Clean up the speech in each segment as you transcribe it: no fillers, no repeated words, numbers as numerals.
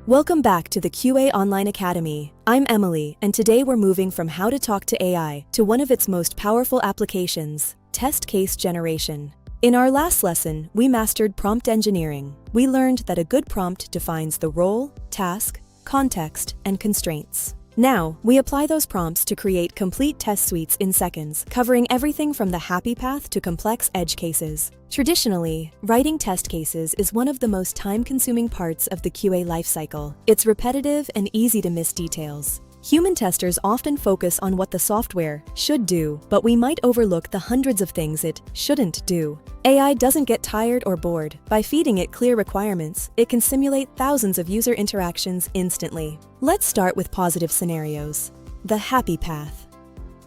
Welcome back to the QA Online Academy. I'm Emily, and today we're moving from how to talk to AI to one of its most powerful applications, test case generation. In our last lesson, we mastered prompt engineering. We learned that a good prompt defines the role, task, context, and constraints. Now, we apply those prompts to create complete test suites in seconds, covering everything from the happy path to complex edge cases. Traditionally, writing test cases is one of the most time-consuming parts of the QA lifecycle. It's repetitive and easy to miss details. Human testers often focus on what the software should do, but we might overlook the hundreds of things it shouldn't do. AI doesn't get tired or bored. By feeding it clear requirements, it can simulate thousands of user interactions instantly. Let's start with positive scenarios. The happy path.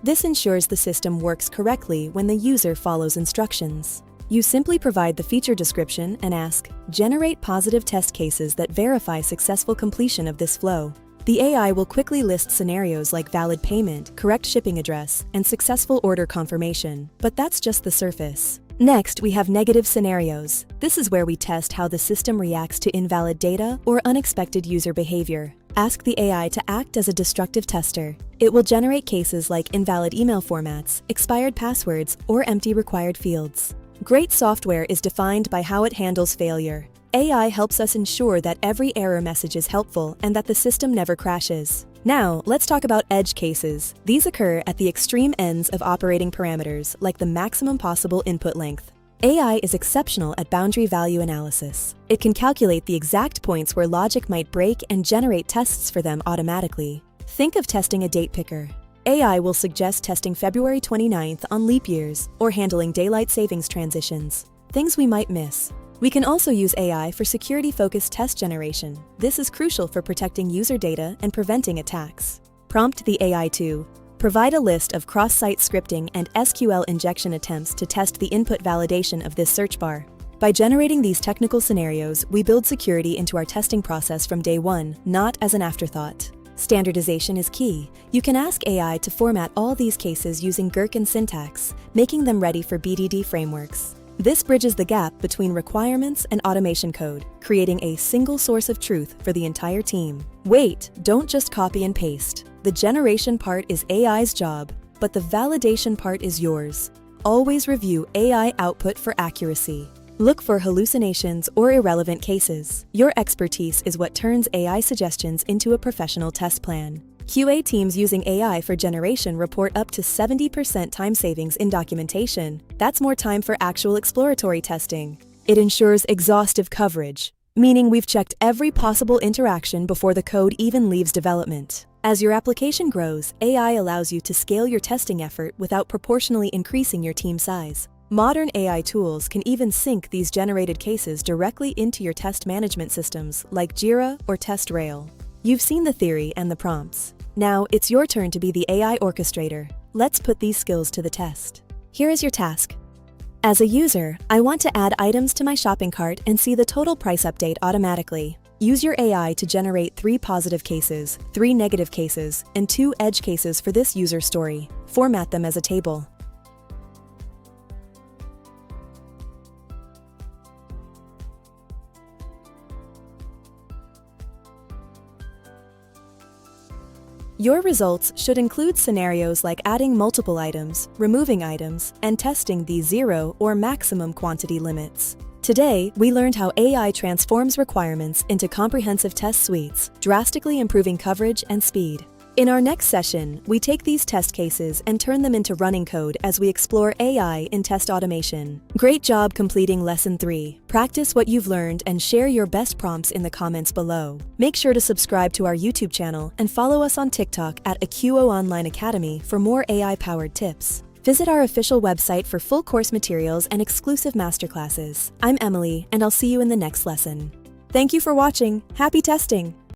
This ensures the system works correctly when the user follows instructions. You simply provide the feature description and ask, "Generate positive test cases that verify successful completion of this flow." The AI will quickly list scenarios like valid payment, correct shipping address, and successful order confirmation. But that's just the surface. Next, we have negative scenarios. This is where we test how the system reacts to invalid data or unexpected user behavior. Ask the AI to act as a destructive tester. It will generate cases like invalid email formats, expired passwords, or empty required fields. Great software is defined by how it handles failure. AI helps us ensure that every error message is helpful and that the system never crashes. Now, let's talk about edge cases. These occur at the extreme ends of operating parameters, like the maximum possible input length. AI is exceptional at boundary value analysis. It can calculate the exact points where logic might break and generate tests for them automatically. Think of testing a date picker. AI will suggest testing February 29th on leap years or handling daylight savings transitions, things we might miss. We can also use AI for security-focused test generation. This is crucial for protecting user data and preventing attacks. Prompt the AI to provide a list of cross-site scripting and SQL injection attempts to test the input validation of this search bar. By generating these technical scenarios, we build security into our testing process from day one, not as an afterthought. Standardization is key. You can ask AI to format all these cases using Gherkin syntax, making them ready for BDD frameworks. This bridges the gap between requirements and automation code, creating a single source of truth for the entire team. Wait, don't just copy and paste. The generation part is AI's job, but the validation part is yours. Always review AI output for accuracy. Look for hallucinations or irrelevant cases. Your expertise is what turns AI suggestions into a professional test plan. QA teams using AI for generation report up to 70% time savings in documentation. That's more time for actual exploratory testing. It ensures exhaustive coverage, meaning we've checked every possible interaction before the code even leaves development. As your application grows, AI allows you to scale your testing effort without proportionally increasing your team size. Modern AI tools can even sync these generated cases directly into your test management systems like Jira or TestRail. You've seen the theory and the prompts. Now it's your turn to be the AI orchestrator. Let's put these skills to the test. Here is your task. As a user, I want to add items to my shopping cart and see the total price update automatically. Use your AI to generate 3 positive cases, 3 negative cases, and 2 edge cases for this user story. Format them as a table. Your results should include scenarios like adding multiple items, removing items, and testing the zero or maximum quantity limits. Today, we learned how AI transforms requirements into comprehensive test suites, drastically improving coverage and speed. In our next session, we take these test cases and turn them into running code as we explore AI in test automation. Great job completing Lesson 3. Practice what you've learned and share your best prompts in the comments below. Make sure to subscribe to our YouTube channel and follow us on TikTok at QA Online Academy for more AI-powered tips. Visit our official website for full course materials and exclusive masterclasses. I'm Emily, and I'll see you in the next lesson. Thank you for watching. Happy testing!